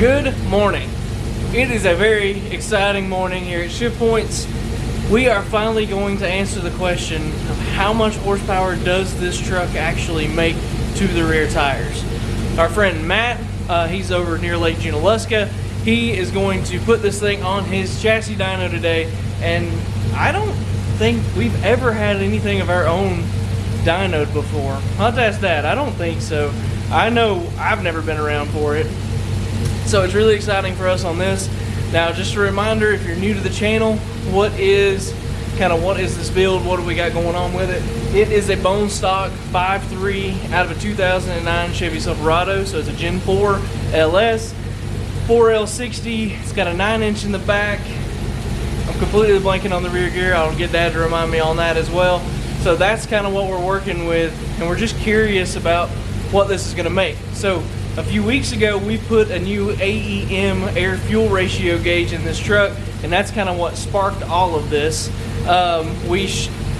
Good morning. It is a very exciting morning here at Shift Points. We are finally going to answer the question of how much horsepower does this truck actually make to the rear tires. Our friend Matt, he's over near Lake Junaluska. He is going to put this thing on his chassis dyno today, and I don't think we've ever had anything of our own dynoed before. I'll have to ask Dad. I don't think so. I know I've never been around for it. So it's really exciting for us on this. Now, just a reminder, if you're new to the channel, what is this build? What do we got going on with it? It is a bone stock 5.3 out of a 2009 Chevy Silverado. So it's a Gen 4 LS, 4L60. It's got a 9-inch in the back. I'm completely blanking on the rear gear. I'll get Dad to remind me on that as well. So that's kind of what we're working with, and we're just curious about what this is going to make. So a few weeks ago, we put a new AEM air-fuel ratio gauge in this truck, and that's kind of what sparked all of this. We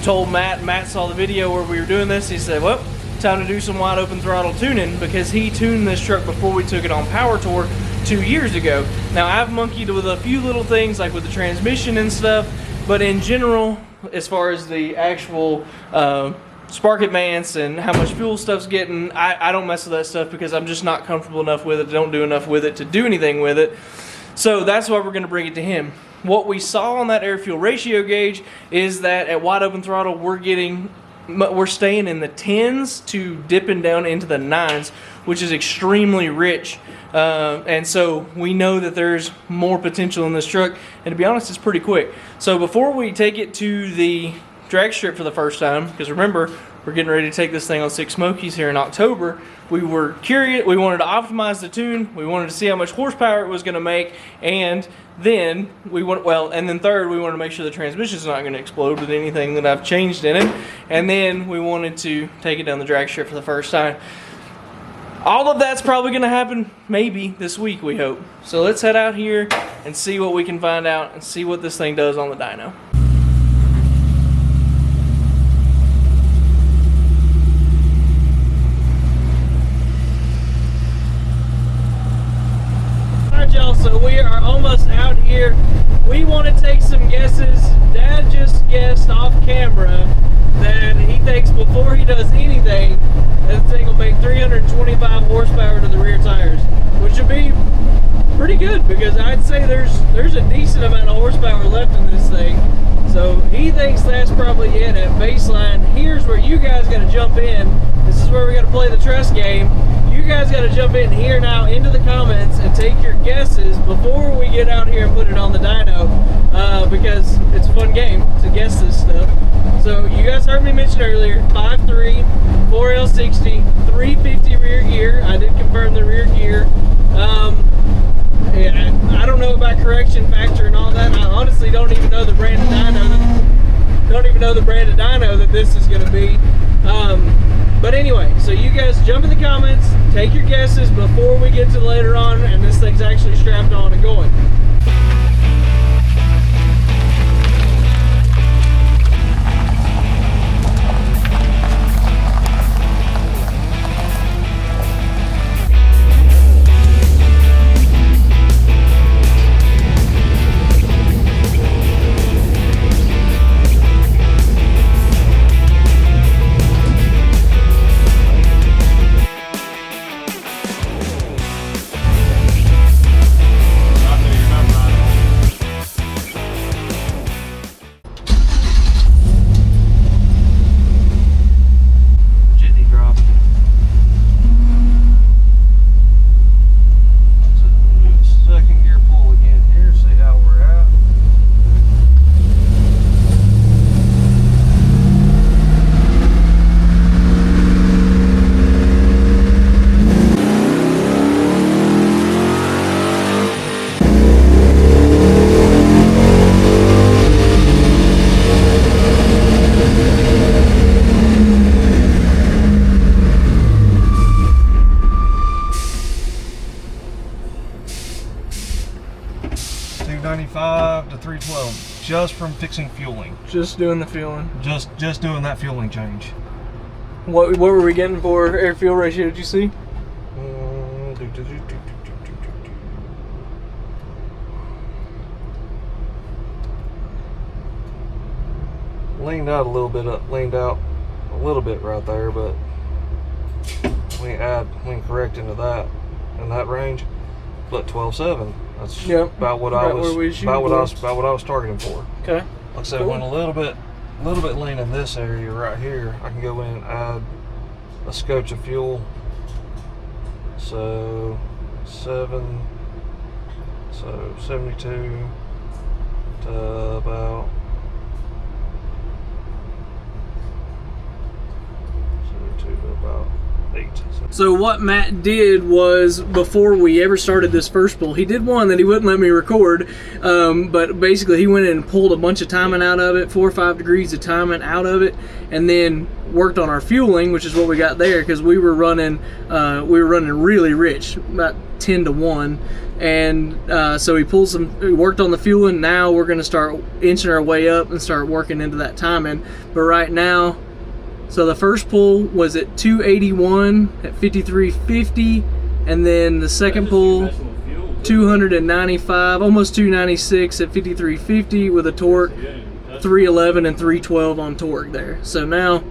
told Matt saw the video where we were doing this. He said, well, time to do some wide open throttle tuning, because he tuned this truck before we took it on Power Tour 2 years ago. Now, I've monkeyed with a few little things like with the transmission and stuff, but in general, as far as the actual spark advance and how much fuel stuff's getting, I don't mess with that stuff because I'm just not comfortable enough with it, don't do enough with it to do anything with it. So that's why we're going to bring it to him. What we saw on that air fuel ratio gauge is that at wide open throttle we're staying in the 10s to dipping down into the 9s, which is extremely rich. And so we know that there's more potential in this truck, and to be honest, it's pretty quick. So before we take it to the drag strip for the first time, because remember, we're getting ready to take this thing on Six Smokies here in October, we were curious, we wanted to optimize the tune, we wanted to see how much horsepower it was going to make, and then third, we wanted to make sure the transmission's not going to explode with anything that I've changed in it, and then we wanted to take it down the drag strip for the first time. All of that's probably going to happen maybe this week, we hope. So let's head out here and see what we can find out and see what this thing does on the dyno. Y'all, so we are almost out here. We want to take some guesses. Dad just guessed off camera that he thinks before he does anything, that thing will make 325 horsepower to the rear tires, which would be pretty good, because I'd say there's a decent amount of horsepower left in this thing. So he thinks that's probably it at baseline. Here's where you guys got to jump in. This is where we got to play the trust game. You guys got to jump in here now into the comments and take your guesses before we get out here and put it on the dyno, because it's a fun game to guess this stuff. So you guys heard me mention earlier, 5.3, 4L60, 350 rear gear. I did confirm the rear gear. I don't know about correction factor and all that. I honestly don't even know the brand of dyno that this is going to be. But anyway, so you guys jump in the comments, take your guesses before we get to later on and this thing's actually strapped on and going. $295 to $312 just from fixing fueling. Just doing the fueling. Just doing that fueling change. What were we getting for air fuel ratio? Did you see? leaned out a little bit right there, but we can correct into that in that range. But 12.7. That's about what I was targeting for. Okay. Like I said, went a little bit lean in this area right here. I can go in and add a scotch of fuel. So 72 to about 72 to about 8. So what Matt did was, before we ever started this first pull, he did one that he wouldn't let me record, but basically he went in and pulled a bunch of timing out of it, 4 or 5 degrees of timing out of it, and then worked on our fueling, which is what we got there, because we were running really rich, about 10 to 1. And so he worked on the fueling. Now we're going to start inching our way up and start working into that timing. But right now, so the first pull was at 281 at 53.50, and then the second pull 295, almost 296 at 53.50 with a torque 311 and 312 on torque there. So now,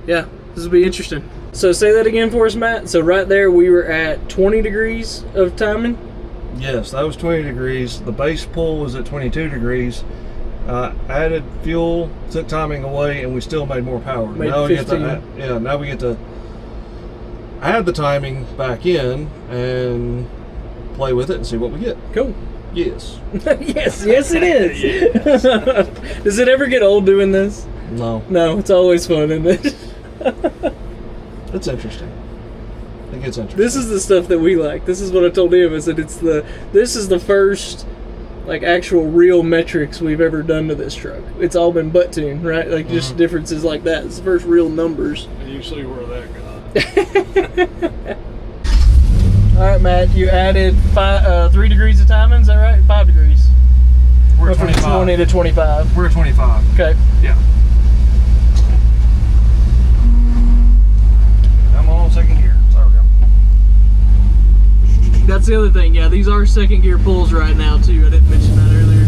yeah, this will be interesting. So say that again for us, Matt. So right there we were at 20 degrees of timing. Yes, that was 20 degrees. The base pull was at 22 degrees. Added fuel, took timing away, and we still made more power. Now we get to add the timing back in and play with it and see what we get. Cool. Yes. yes it is. Yes. Does it ever get old doing this? No. No, it's always fun, isn't it? It's interesting. It gets interesting. This is the stuff that we like. This is what I told him. I said this is the first like actual real metrics we've ever done to this truck. It's all been butt tune, right? Like just differences like that. It's the first real numbers. And you see where that got. All right, Matt. You added 3 degrees of timing. Is that right? 5 degrees. We're at 25. 20 to 25. We're at 25. Okay. Yeah. I'm on second gear. There we go. That's the other thing. Yeah, these are second gear pulls right now too. I didn't mention that earlier.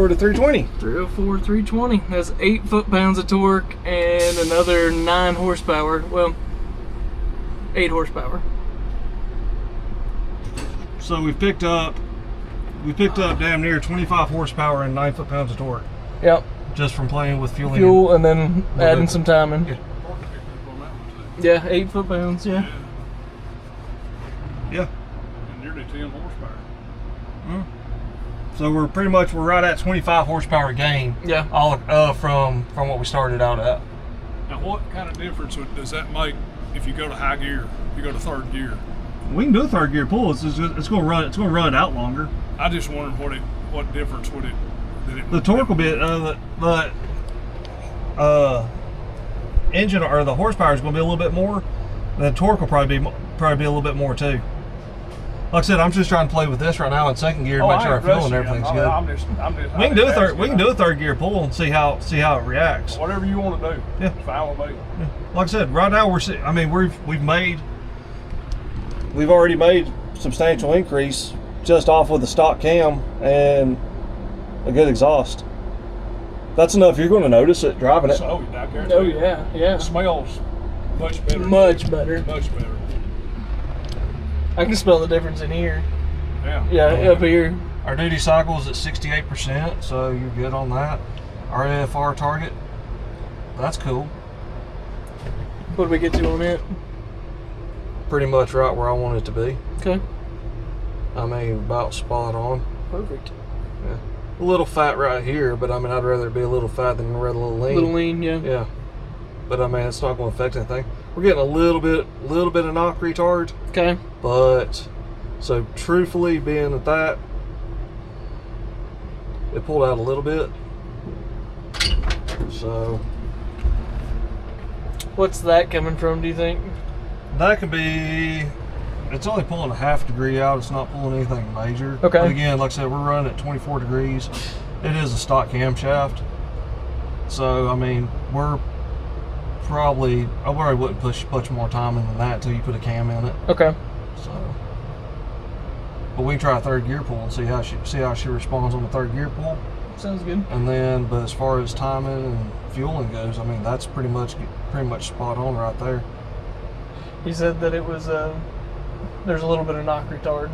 To 320. 304, 320. That's 8 foot-pounds of torque and another 9 horsepower. Well, 8 horsepower. So we picked up damn near 25 horsepower and 9 foot-pounds of torque. Yep. Just from playing with fueling. Fuel and then adding some timing. Yeah. Yeah, 8 foot-pounds. Yeah. Yeah. And nearly 10 horsepower. So we're right at 25 horsepower gain. Yeah. All from what we started out at. Now, what kind of difference does that make if you go to high gear? If you go to third gear? We can do a third gear pull. It's going to run it out longer. I just wondered what difference would it? The torque will be the engine or the horsepower is going to be a little bit more. The torque will probably be a little bit more too. Like I said, I'm just trying to play with this right now in second gear to make sure our fuel and everything's good. We can do a third gear pull and see how it reacts. Whatever you want to do. Yeah. It's fine with me. Yeah. Like I said, right now we've already made substantial increase just off with the stock cam and a good exhaust. That's enough. You're going to notice it driving it. So, I guarantee Oh you. yeah, yeah. It smells much better. Much better. Much better. I can smell the difference in here. Yeah. Yeah, up here. Our duty cycle is at 68%, so you're good on that. Our AFR target, that's cool. What did we get to on it? Pretty much right where I want it to be. Okay. I mean, about spot on. Perfect. Yeah. A little fat right here, but I mean, I'd rather it be a little fat than a little lean. A little lean, yeah. Yeah. But I mean, it's not going to affect anything. We're getting a little bit of knock retard. Okay. But, so truthfully, being at that, it pulled out a little bit. So. What's that coming from, do you think? That could be. It's only pulling a half degree out. It's not pulling anything major. Okay. But again, like I said, we're running at 24 degrees. It is a stock camshaft. So, I mean, I probably wouldn't push much more time in than that until you put a cam in it. Okay. So, but we can try a third gear pull and see how she responds on the third gear pull. Sounds good. And then, but as far as timing and fueling goes, I mean, that's pretty much spot on right there. He said that it was there's a little bit of knock retard,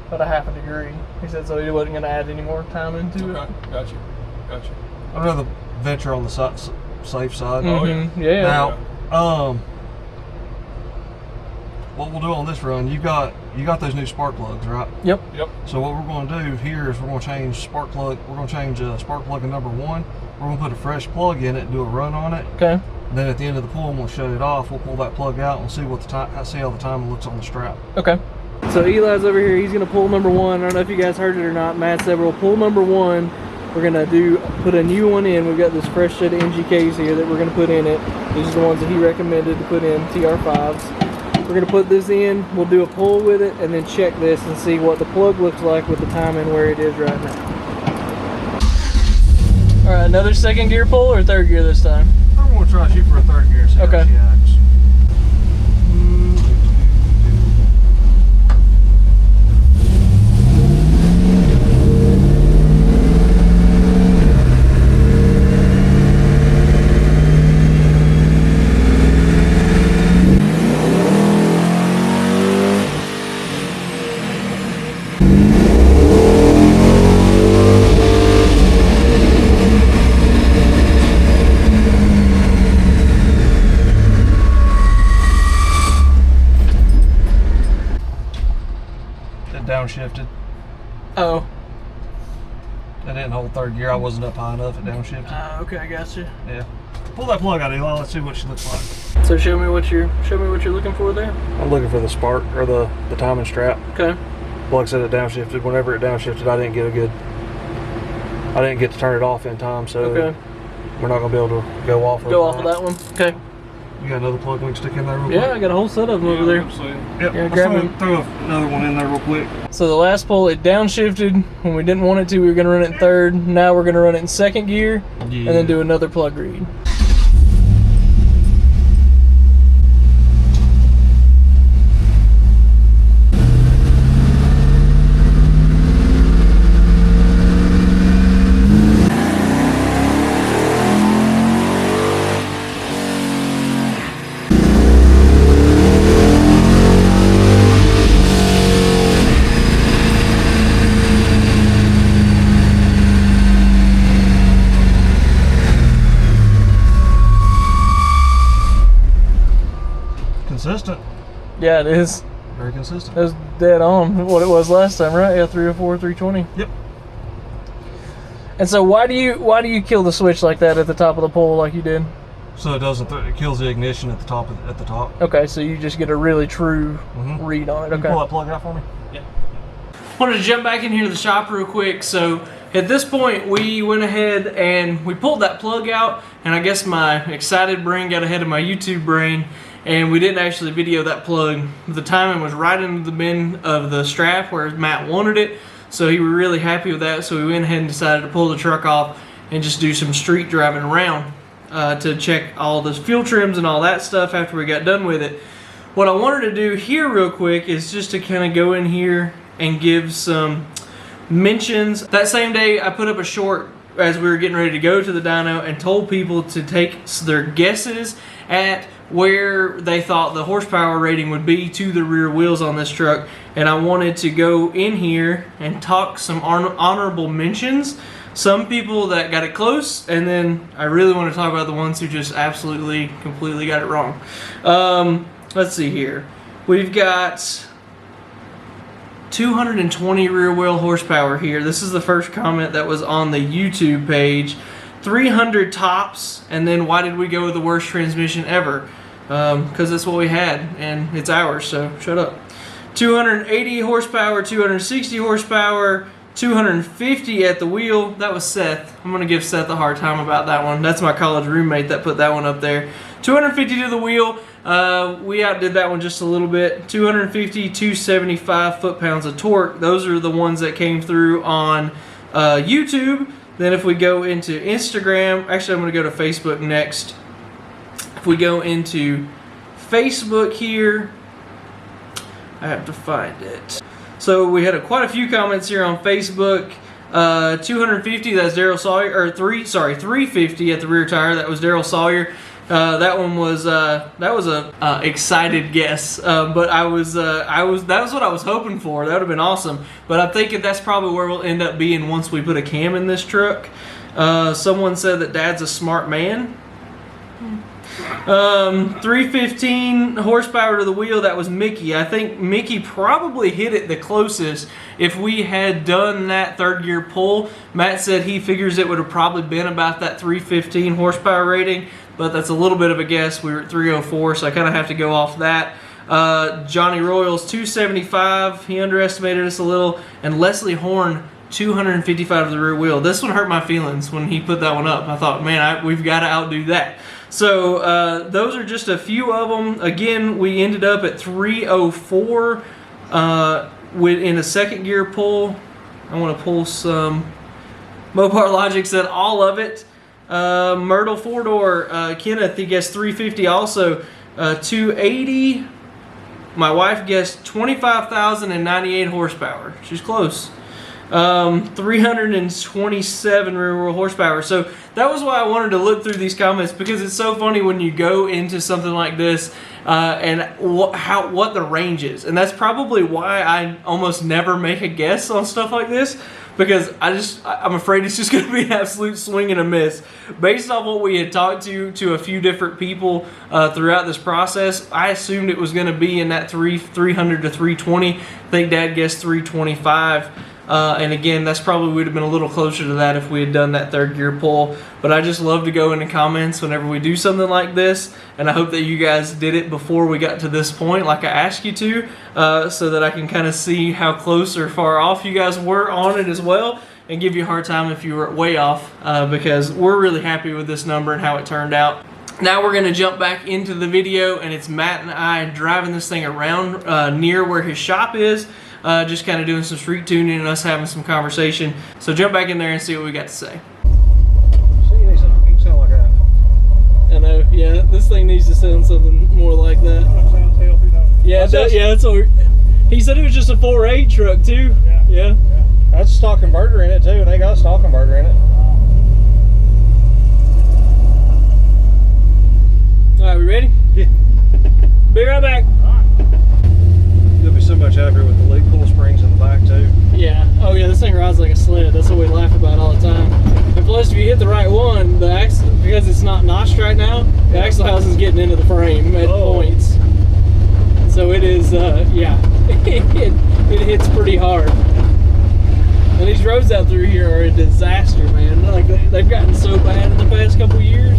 about a half a degree. He said so he wasn't going to add any more time into it. Gotcha. I'd rather venture on the safe side. Oh yeah. Now, what we'll do on this run, you got those new spark plugs, right? Yep. So what we're going to do here is we're going to change spark plug. We're going to change spark plug in number 1. We're going to put a fresh plug in it and do a run on it. Okay. Then at the end of the pull, we'll shut it off. We'll pull that plug out and see see how the time looks on the strap. Okay. So Eli's over here. He's going to pull number 1. I don't know if you guys heard it or not. Matt said we'll pull number 1. We're going to put a new one in. We've got this fresh set of NGKs here that we're going to put in it. These are the ones that he recommended to put in, TR5s. We're going to put this in. We'll do a pull with it and then check this and see what the plug looks like with the timing where it is right now. All right, another second gear pull or third gear this time? I'm going to try to shoot for a third gear. See Okay. how she acts. Downshifted. Oh. That didn't hold third gear. I wasn't up high enough. It downshifted. Okay, I got you. Yeah. Pull that plug out, Eli. Let's see what she looks like. So show me what you're looking for there. I'm looking for the spark or the timing strap. Okay. Like I said, it downshifted. Whenever it downshifted, I didn't get to turn it off in time, so Okay. we're not gonna be able to go off. Go off of that one. Okay. You got another plug we can stick in there real quick? Yeah, I got a whole set of them over there. Yep. Yeah, Let's grab throw another one in there real quick. So the last pull, it downshifted when we didn't want it to. We were going to run it in third. Now we're going to run it in second gear and then do another plug read. Consistent. Yeah, it is. Very consistent. It was dead on what it was last time, right? Yeah, 304, 320. Yep. And so why do you kill the switch like that at the top of the pole like you did? So it doesn't. It kills the ignition at the top. Okay, so you just get a really true read on it. Can Okay. you pull that plug out for me? Yeah. Wanted to jump back in here to the shop real quick. So at this point, we went ahead and we pulled that plug out, and I guess my excited brain got ahead of my YouTube brain, and we didn't actually video that plug. The timing was right into the bend of the strap where Matt wanted it, so he was really happy with that. So we went ahead and decided to pull the truck off and just do some street driving around to check all the fuel trims and all that stuff after we got done with it. What I wanted to do here real quick is just to kind of go in here and give some mentions. That same day I put up a short as we were getting ready to go to the dyno and told people to take their guesses at where they thought the horsepower rating would be to the rear wheels on this truck, and I wanted to go in here and talk some honorable mentions. Some people that got it close, and then I really want to talk about the ones who just absolutely, completely got it wrong. Let's see here. We've got 220 rear wheel horsepower here. This is the first comment that was on the YouTube page. 300 tops, and then why did we go with the worst transmission ever? Because that's what we had, and it's ours, so shut up. 280 horsepower, 260 horsepower, 250 at the wheel. That was Seth. I'm going to give Seth a hard time about that one. That's my college roommate that put that one up there. 250 to the wheel, We outdid that one just a little bit. 250, 275 foot-pounds of torque. Those are the ones that came through on YouTube. Then if we go into Instagram, actually I'm going to go to Facebook next. If we go into Facebook here, I have to find it. So we had quite a few comments here on Facebook. 250, that's Daryl Sawyer, or 350 at the rear tire. That was Daryl Sawyer. That one was that was a excited guess, but that was what I was hoping for. That would have been awesome. But I'm thinking that's probably where we'll end up being once we put a cam in this truck. Someone said that Dad's a smart man. 315 horsepower to the wheel. That was Mickey. I think Mickey probably hit it the closest. If we had done that third gear pull, Matt said he figures it would have probably been about that 315 horsepower rating, but that's a little bit of a guess. We were at 304, so I kind of have to go off that. Johnny Royals 275. He underestimated us a little. And Leslie Horn 255 to the rear wheel. This one hurt my feelings when he put that one up. I thought, man, we've got to outdo that. So those are just a few of them. Again, we ended up at 304 in a second gear pull. I want to pull some. Mopar Logic said all of it. Myrtle 4-door, Kenneth, he guessed 350 also. 280. My wife guessed 25,098 horsepower. She's close. 327 rear wheel horsepower. So that was why I wanted to look through these comments, because it's so funny when you go into something like this and what the range is. And that's probably why I almost never make a guess on stuff like this, because I'm afraid it's just going to be an absolute swing and a miss. Based on what we had talked to a few different people throughout this process, I assumed it was going to be in that 300 to 320. I think Dad guessed 325. And again, that's probably would have been a little closer to that if we had done that third gear pull. But I just love to go into comments whenever we do something like this, and I hope that you guys did it before we got to this point like I asked you to, so that I can kind of see how close or far off you guys were on it as well, and give you a hard time if you were way off, because we're really happy with this number and how it turned out. Now we're going to jump back into the video, and it's Matt and I driving this thing around near where his shop is. Just kind of doing some street tuning and us having some conversation. So jump back in there and see what we got to say. See, you sound like that. I know, yeah, this thing needs to sound something more like that. Yeah, that's what he said. It was just a 4.8 truck too. Yeah. That's a stock converter in it too. They got a stock converter in it. All right, we ready? Yeah. Be right back. You'll be so much happier with the lead pull springs in the back too. Yeah. Oh yeah, this thing rides like a sled. That's what we laugh about all the time. And plus, if you hit the right one, the axle, because it's not notched right now, the axle housing is getting into the frame at points. So it is, yeah, it hits pretty hard. And these roads out through here are a disaster, man. Like they've gotten so bad in the past couple years.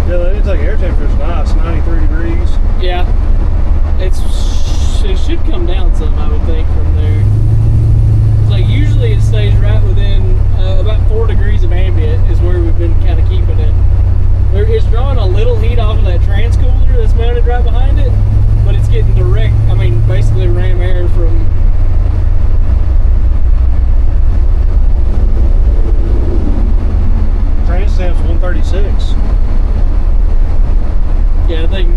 Yeah, they didn't take air temperature's nice, 93 degrees. Yeah, it should come down some, I would think, from there. It's like usually it stays right within about 4 degrees of ambient is where we've been kind of keeping it. It's drawing a little heat off of that trans cooler that's mounted right behind it, but it's getting direct, I mean, basically ram air from. Trans temp's 136. Yeah, I think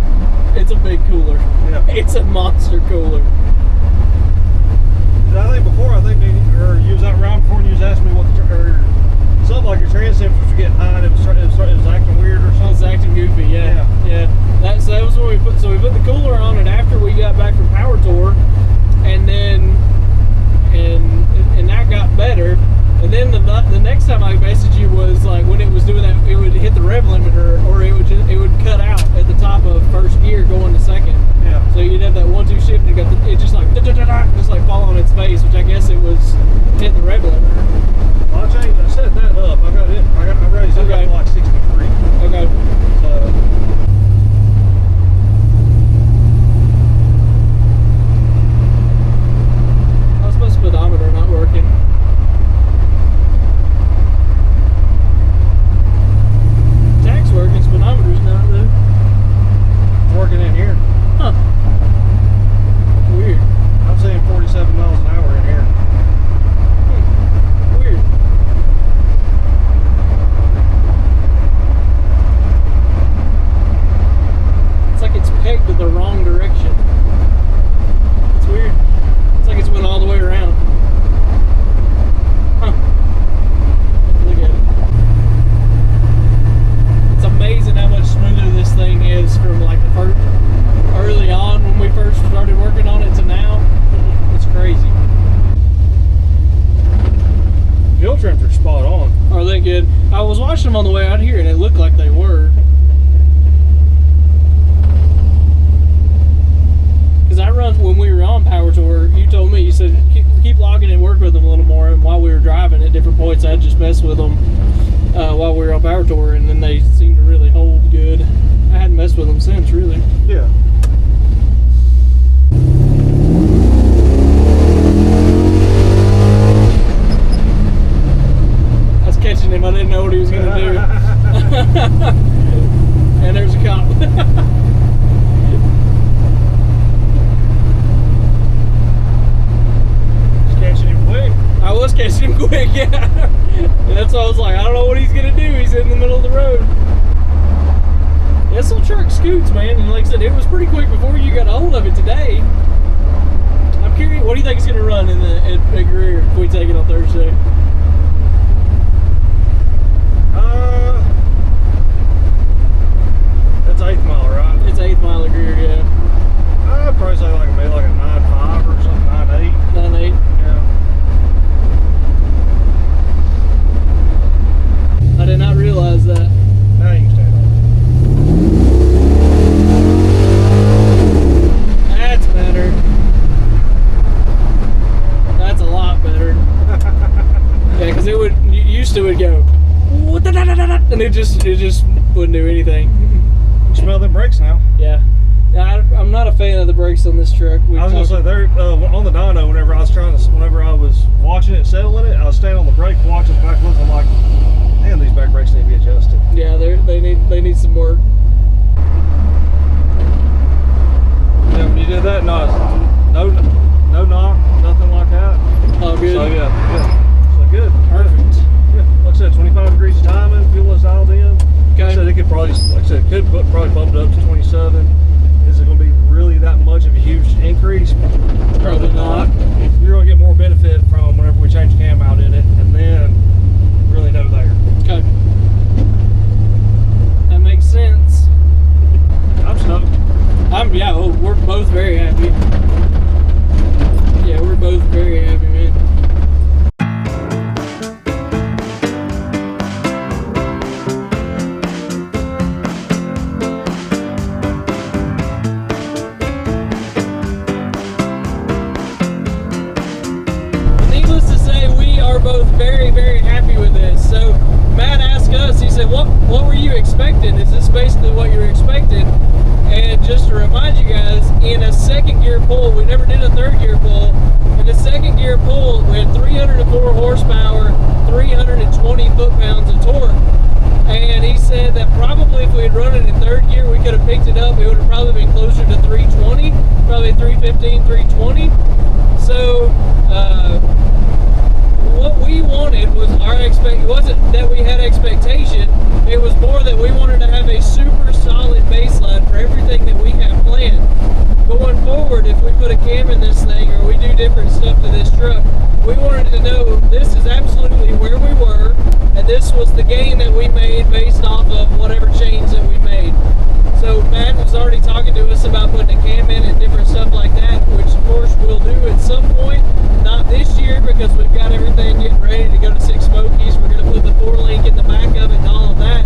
it's a big cooler. Yeah. It's a monster cooler. I think before, you was out around before and you was asking me what or something like your trans temperatures were getting high and it was acting weird or something. It's acting goofy, yeah. That was when we put the cooler on it after we got back from Power Tour, and then and that got better. And then the next time I messaged you was like when it was doing that, it would hit the rev limiter, or it would cut out at the top of first gear going to second. Yeah. So you'd have that 1-2 shift and it just like just like fall on its face, which I guess it was hitting the rev limiter. Well, I set that up. I raised it up to like 63. Okay. So. I was supposed to speedometer not working. fuel trims are spot on. Are they good? I was watching them on the way out here, and it looked like they were. Because I run, when we were on Power Tour, you told me, you said keep logging and work with them a little more, and while we were driving at different points, I'd just mess with them while we were on Power Tour, and then they seemed to really hold good. I hadn't messed with them since, really. Yeah. Catching him, I didn't know what he was going to do. And there's a cop. Just catching him quick. I was catching him quick, yeah. And that's why I was like, I don't know what he's going to do. He's in the middle of the road. This little truck scoots, man. And like I said, it was pretty quick before you got a hold of it today. I'm curious, what do you think it's going to run in the at rear if we take it on Thursday? That's 8th mile, right? It's 8th mile of rear, yeah. I'd probably say like maybe like a 9.5 or something, 9.8. 9.8. Yeah. I did not realize that. Now you can stand on it. That's better. That's a lot better. Yeah, because it would used to would go, and it just wouldn't do anything. You smell the brakes now. Yeah. I'm not a fan of the brakes on this truck. I was gonna say they're on the dyno. Whenever I was watching it, settling it, I was standing on the brake, watching the back, looking like, damn, these back brakes need to be adjusted. Yeah, they need some work. Yeah, when you did that, no knock, nothing like that. Oh, good. So yeah, so good. Perfect. Yeah, like I said, 25 degrees of timing, fuel is dialed in. Okay. Like I said, it could probably, probably bump it up to 27. Is it going to be really that much of a huge increase? Probably not. You're going to get more benefit from whenever we change cam out in it, and then really know there. Okay. That makes sense. I'm stoked. Yeah, we're both very happy. Yeah, we're both very happy, man. Needless to say, we are both very, very happy with this. So Matt asked us, he said, what were you expecting? Is this basically what you're expecting? And just to remind you guys, in a second gear pull, we never did a third gear pull. In the second gear pull, we had 304 horsepower, 320 foot-pounds of torque. And he said that probably if we had run it in third gear, we could have picked it up. It would have probably been closer to 320, probably 315, 320. So, what we wanted was it wasn't that we had expectation, it was more that we wanted to have a super solid baseline for everything that we have planned. Going forward, if we put a cam in this thing or we do different stuff to this truck, we wanted to know this is absolutely where we were, and this was the gain that we made based off of whatever change that we made. So Matt was already talking to us about putting a cam in and different stuff like that, which of course we'll do at some point. Not this year because we've got everything getting ready to go to Six Smokies. We're going to put the 4-link in the back of it and all of that.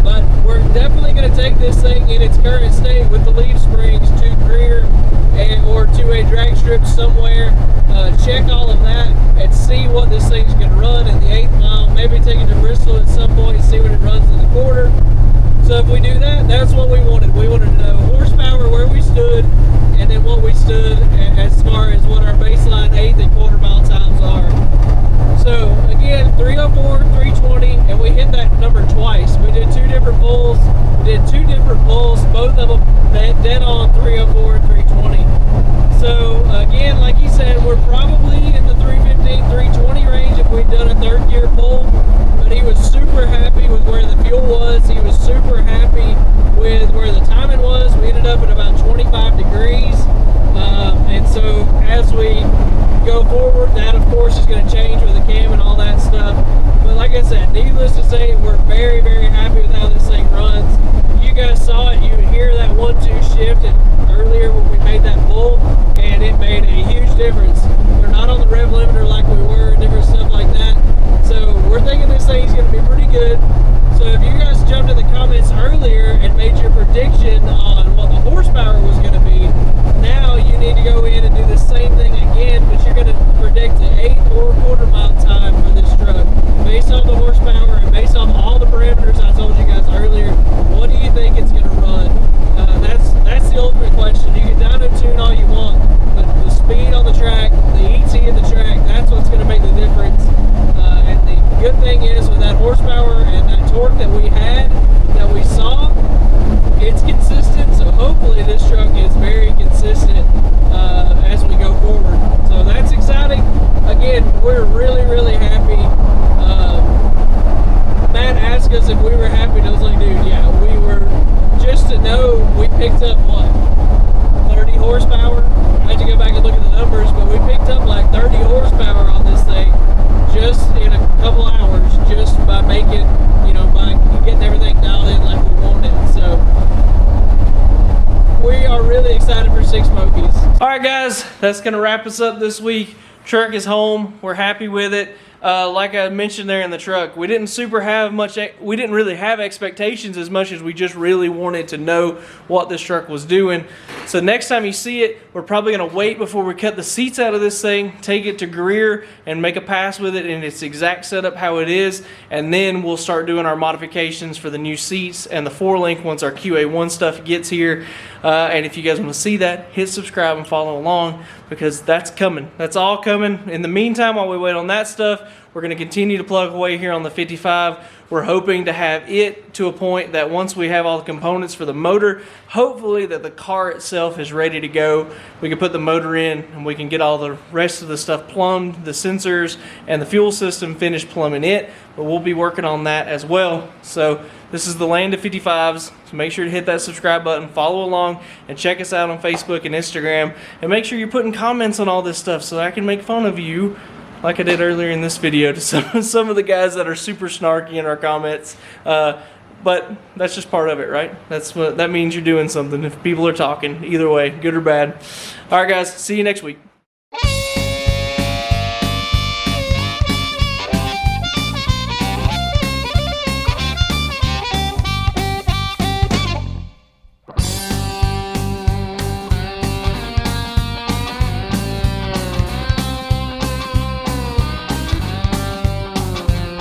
But we're definitely going to take this thing in its current state with the leaf springs to Greer or to a drag strip somewhere. Check all of that and see what this thing's going to run in the 8th mile. Maybe take it to Bristol at some point and see what it runs in the quarter. So if we do that, that's what we wanted. We wanted to know horsepower, where we stood, and then what we stood as far as what our baseline 8th and quarter mile times are. So again, 304, 320, and we hit that number twice. We did two different pulls. Both of them dead on 304 and 320. So again, like he said, we're probably in the 315, 320 range if we'd done a third gear pull. But he was super happy with where the fuel was. He was super happy with where the timing was. We ended up at about 25 degrees. And so as we go forward, that of course is going to change with the cam and all that stuff. But like I said, needless to say, we're very, very happy with how this thing runs. You guys saw it. You would hear that 1-2 shift earlier when we made that pull, and it made a huge difference. We're not on the rev limiter like we were speed on the track, the ET of the track, that's what's going to make the difference. And the good thing is with that horsepower and that torque that we had, that we saw, it's consistent. So hopefully this truck is very consistent as we go forward. So that's exciting. Again, we're really, really happy. Matt asked us if we were happy, and I was like, dude, yeah, we were. Just to know, we picked up what, 30 horsepower? I had to go back and look at the numbers, but we picked up like 30 horsepower on this thing just in a couple hours, just by making, you know, by getting everything dialed in like we wanted. So we are really excited for Six Smokies. All right, guys, that's gonna wrap us up this week. Truck is home. We're happy with it. Like I mentioned there in the truck, we didn't really have expectations as much as we just really wanted to know what this truck was doing. So next time you see it, we're probably going to wait before we cut the seats out of this thing, take it to Greer and make a pass with it in its exact setup how it is, and then we'll start doing our modifications for the new seats and the 4-link once our QA1 stuff gets here. And if you guys want to see that, hit subscribe and follow along, because that's coming. That's all coming. In the meantime, while we wait on that stuff, we're going to continue to plug away here on the 55. We're hoping to have it to a point that once we have all the components for the motor, hopefully that the car itself is ready to go. We can put the motor in and we can get all the rest of the stuff plumbed, the sensors and the fuel system finished plumbing it, but we'll be working on that as well. So this is the land of 55s. So make sure to hit that subscribe button, follow along, and check us out on Facebook and Instagram. And make sure you're putting comments on all this stuff so I can make fun of you, like I did earlier in this video, to some of the guys that are super snarky in our comments. But that's just part of it, right? That means you're doing something if people are talking, either way, good or bad. All right, guys, see you next week.